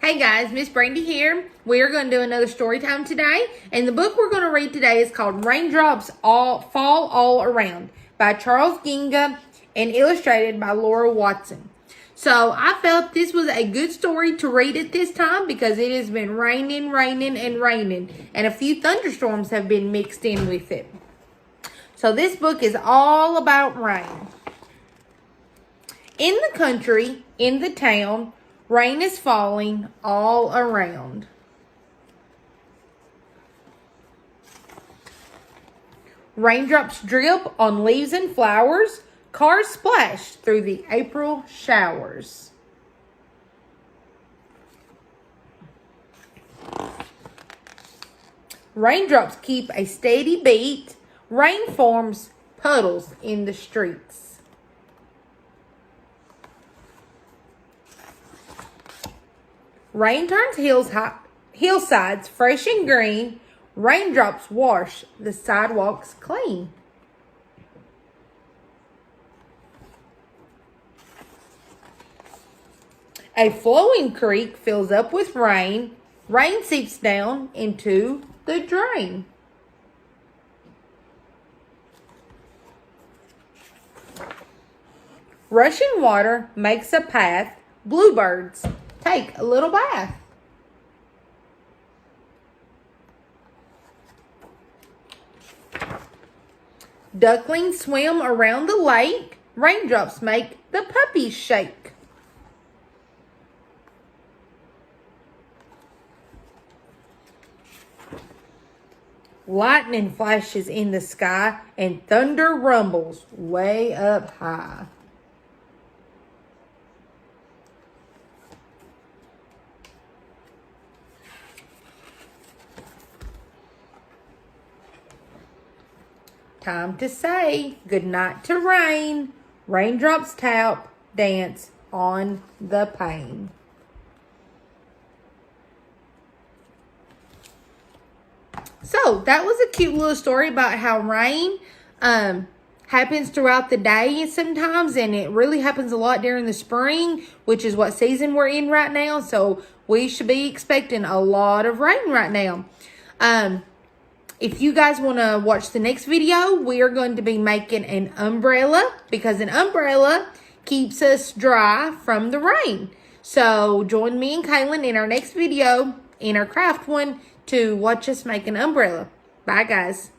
Hey guys, Miss Brandi here. We are going to do another story time today. And the book we're going to read today is called Raindrops Fall All Around by Charles Ghigna and illustrated by Laura Watson. So I felt this was a good story to read at this time because it has been raining. And a few thunderstorms have been mixed in with it. So this book is all about rain. In the country, in the town, rain is falling all around. Raindrops drip on leaves and flowers. Cars splash through the April showers. Raindrops keep a steady beat. Rain forms puddles in the streets. Rain turns hillsides fresh and green. Raindrops wash the sidewalks clean. A flowing creek fills up with rain. Rain seeps down into the drain. Rushing water makes a path. Bluebirds take a little bath. Ducklings swim around the lake. Raindrops make the puppies shake. Lightning flashes in the sky and thunder rumbles way up high. Time to say goodnight to rain. Raindrops tap, dance on the pane. So that was a cute little story about how rain happens throughout the day sometimes, and it really happens a lot during the spring, which is what season we're in right now. So we should be expecting a lot of rain right now. If you guys want to watch the next video, we are going to be making an umbrella because an umbrella keeps us dry from the rain. So join me and Kaylin in our next video, in our craft one, to watch us make an umbrella. Bye, guys.